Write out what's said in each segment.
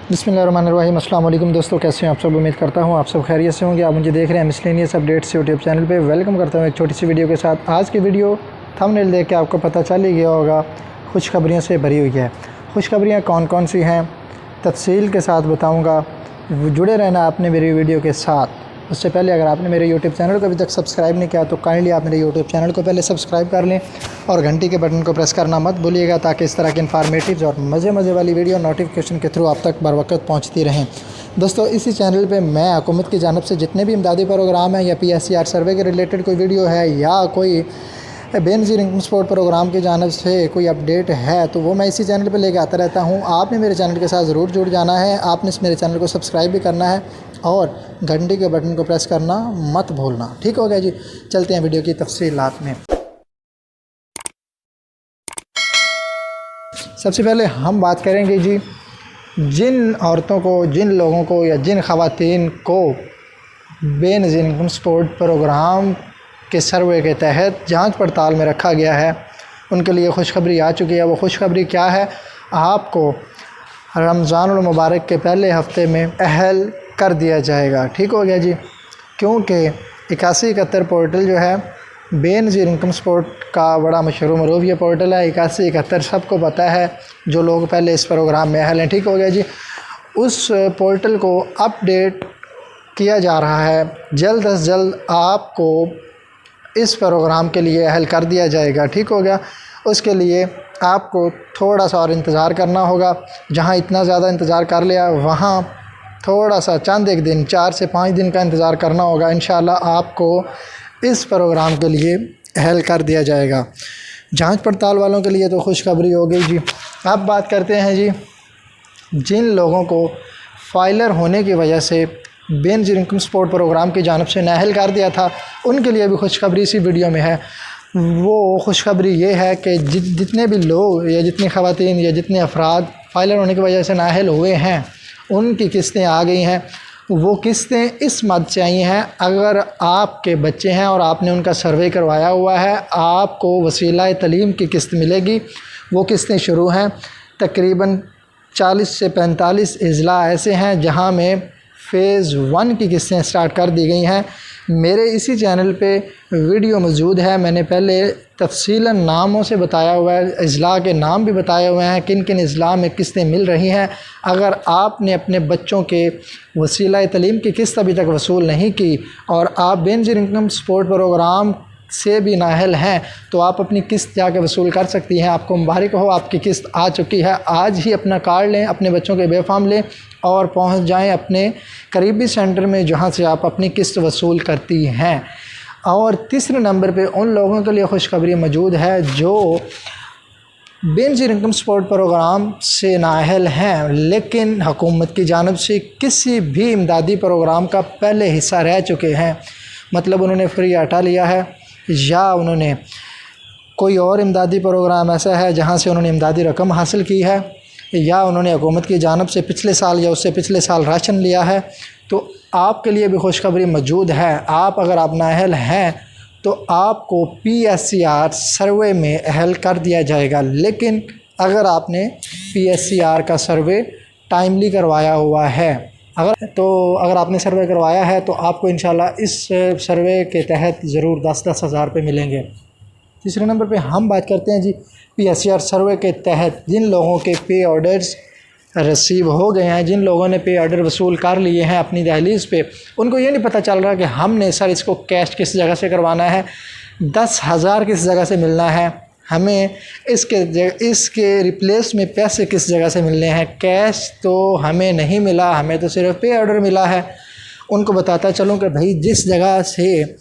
बिस्मिल्लाहिर्रहमानिर्रहीम। अस्सलाम वालेकुम दोस्तों, कैसे हैं आप सब। उम्मीद करता हूँ आप सब खैरियत से होंगे। आप मुझे देख रहे हैं मिसलेनियस अपडेट्स यूट्यूब चैनल पे। वेलकम करता हूँ एक छोटी सी वीडियो के साथ। आज की वीडियो थंबनेल देख के आपको पता चल ही गया होगा, खुशखबरियों से भरी हुई है। खुशखबरियाँ कौन कौन सी हैं तफसील के साथ बताऊँगा। जुड़े रहना आपने मेरी वीडियो के साथ। उससे पहले अगर आपने मेरे यूट्यूब चैनल को अभी तक सब्सक्राइब नहीं किया तो काइंडली आप मेरे यूट्यूब चैनल को पहले सब्सक्राइब कर लें और घंटी के बटन को प्रेस करना मत भूलिएगा, ताकि इस तरह की इन्फॉर्मेटिव और मज़े वाली वीडियो नोटिफिकेशन के थ्रू आप तक बर वक्त पहुँचती रहें। दोस्तों, इसी चैनल पे मैं हुकूमत की जानिब से जितने भी इमदादी प्रोग्राम हैं या PSCR सर्वे के रिलेटेड कोई वीडियो है या कोई बेनज़ीर इनकम सपोर्ट प्रोग्राम की जानिब से कोई अपडेट है तो वो मैं इसी चैनल पे लेके आता रहता हूँ। आपने मेरे चैनल के साथ ज़रूर जुड़ जाना है। आपने मेरे चैनल को सब्सक्राइब भी करना है और घंटी के बटन को प्रेस करना मत भूलना। ठीक हो गया जी, चलते हैं वीडियो की तफसीलात में। सबसे पहले हम बात करेंगे जी, जिन औरतों को, जिन लोगों को या जिन ख़वातीन को बेनज़ीर इनकम सपोर्ट प्रोग्राम के सर्वे के तहत जांच पड़ताल में रखा गया है, उनके लिए खुशखबरी आ चुकी है। वो खुशखबरी क्या है, आपको रमज़ानुल मुबारक के पहले हफ्ते में अहल कर दिया जाएगा। ठीक हो गया जी, क्योंकि 8171 पोर्टल जो है बेनज़ीर इनकम सपोर्ट का बड़ा मशहूर मरूफ ये पोर्टल है। 8171 सबको पता है, जो लोग पहले इस प्रोग्राम में अहल हैं। ठीक हो गया जी, उस पोर्टल को अपडेट किया जा रहा है। जल्द अज जल्द आपको इस प्रोग्राम के लिए अहल कर दिया जाएगा। ठीक हो गया, उसके लिए आपको थोड़ा सा और इंतज़ार करना होगा। जहां इतना ज़्यादा इंतज़ार कर लिया वहां थोड़ा सा चंद एक दिन, 4 से 5 दिन का इंतज़ार करना होगा। इंशाल्लाह आपको इस प्रोग्राम के लिए अहल कर दिया जाएगा। जांच पड़ताल वालों के लिए तो खुशखबरी हो गई जी। अब बात करते हैं जी, जिन लोगों को फाइलर होने की वजह से बेनज़ीर इनकम सपोर्ट प्रोग्राम की जानिब से नाअहल कर दिया था, उनके लिए भी खुशखबरी इसी वीडियो में है। वो खुशखबरी ये है कि जितने भी लोग या जितनी ख़वातीन या जितने अफराद फाइलर होने की वजह से नाअहल हुए हैं, उनकी किस्तें आ गई हैं। वो किस्तें इस मद से आई हैं, अगर आपके बच्चे हैं और आपने उनका सर्वे करवाया हुआ है, आपको वसीला तलीम की किस्त मिलेगी। वो किस्तें शुरू हैं, तकरीबन 40 से 45 अज़ला ऐसे हैं जहां में फ़ेज़ 1 की किस्तें स्टार्ट कर दी गई हैं। मेरे इसी चैनल पे वीडियो मौजूद है। मैंने पहले तफसीलन नामों से बताया हुआ है, अज़ला के नाम भी बताए हुए हैं, किन किन अज़ला में किस्तें मिल रही हैं। अगर आपने अपने बच्चों के वसीला तलीम की किस्त अभी तक वसूल नहीं की और आप बेनज़ीर इनकम सपोर्ट प्रोग्राम से भी नाअहल हैं, तो आप अपनी किस्त जाके वसूल कर सकती हैं। आपको मुबारक हो, आपकी किस्त आ चुकी है। आज ही अपना कार्ड लें, अपने बच्चों के बेफाम लें और पहुंच जाएं अपने करीबी सेंटर में जहां से आप अपनी किस्त वसूल करती हैं। और तीसरे नंबर पे उन लोगों के लिए खुशखबरी मौजूद है जो बेनज़ीर इनकम सपोर्ट प्रोग्राम से नाअहल हैं, लेकिन हुकूमत की जानिब से किसी भी इमदादी प्रोग्राम का पहले हिस्सा रह चुके हैं। मतलब उन्होंने फ्री आटा लिया है या उन्होंने कोई और इमदादी प्रोग्राम ऐसा है जहां से उन्होंने इमदादी रकम हासिल की है, या उन्होंने हुकूमत की जानिब से पिछले साल या उससे पिछले साल राशन लिया है, तो आपके लिए भी खुशखबरी मौजूद है। आप अगर आप नाअहल हैं तो आपको PSCR सर्वे में अहल कर दिया जाएगा। लेकिन अगर आपने PSCR का सर्वे टाइमली करवाया हुआ है, अगर आपने सर्वे करवाया है तो आपको इंशाल्लाह इस सर्वे के तहत ज़रूर 10-10 हज़ार रुपये मिलेंगे। तीसरे नंबर पे हम बात करते हैं जी, PSCR सर्वे के तहत जिन लोगों के पे ऑर्डर्स रिसीव हो गए हैं, जिन लोगों ने पे ऑर्डर वसूल कर लिए हैं अपनी दहलीज़ पे, उनको ये नहीं पता चल रहा कि हमने सर इसको कैश किस जगह से करवाना है, 10,000 किस जगह से मिलना है, हमें इसके रिप्लेस में पैसे किस जगह से मिलने हैं। कैश तो हमें नहीं मिला, हमें तो सिर्फ पे ऑर्डर मिला है। उनको बताता चलूँ कि भाई जिस जगह से,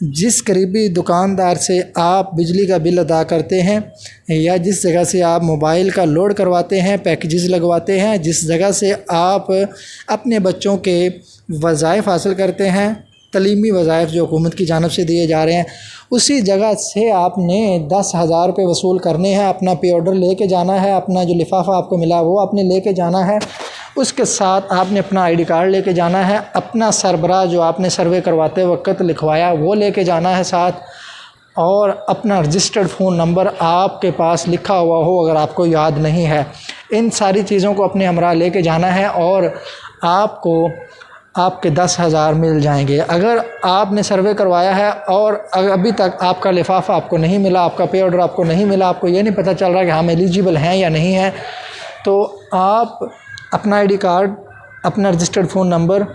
जिस करीबी दुकानदार से आप बिजली का बिल अदा करते हैं या जिस जगह से आप मोबाइल का लोड करवाते हैं, पैकेजेस लगवाते हैं, जिस जगह से आप अपने बच्चों के वज़ाइफ हासिल करते हैं, तलीमी वज़ाइफ जो हुकूमत की जानिब से दिए जा रहे हैं, उसी जगह से आपने 10,000 रुपये वसूल करने हैं। अपना पे ऑर्डर लेके जाना है, अपना जो लिफाफा आपको मिला वो आपने लेके जाना है, उसके साथ आपने अपना ID कार्ड लेके जाना है, अपना सरबराह जो आपने सर्वे करवाते वक्त लिखवाया वो लेके जाना है साथ, और अपना रजिस्टर्ड फ़ोन नंबर आपके पास लिखा हुआ हो अगर आपको याद नहीं है। इन सारी चीज़ों को अपने हमरा लेके जाना है और आपको आपके 10,000 मिल जाएंगे। अगर आपने सर्वे करवाया है और अभी तक आपका लिफाफा आपको नहीं मिला, आपका पे ऑर्डर आपको नहीं मिला, आपको ये नहीं पता चल रहा कि हम एलिजिबल हैं या नहीं हैं, तो आप अपना आईडी कार्ड, अपना रजिस्टर्ड फ़ोन नंबर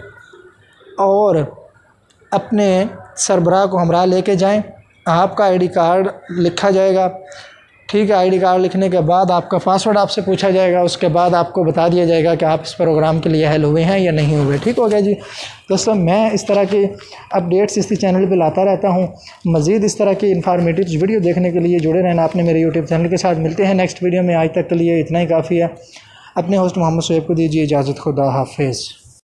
और अपने सरबराह को हमरा लेके जाएं। आपका आईडी कार्ड लिखा जाएगा, ठीक है। आईडी कार्ड लिखने के बाद आपका पासवर्ड आपसे पूछा जाएगा, उसके बाद आपको बता दिया जाएगा कि आप इस प्रोग्राम के लिए अहल हुए हैं या नहीं हुए। ठीक हो गया जी दोस्तों। मैं इस तरह के अपडेट्स इसी चैनल पे लाता रहता हूँ। मज़ीद इस तरह की इन्फॉर्मेटिव वीडियो देखने के लिए जुड़े रहना आपने मेरे यूट्यूब चैनल के साथ। मिलते हैं नेक्स्ट वीडियो में। आज तक के लिए इतना ही काफ़ी है। अपने होस्ट मोहम्मद शुएब को दीजिए इजाज़त। खुदा हाफिज़।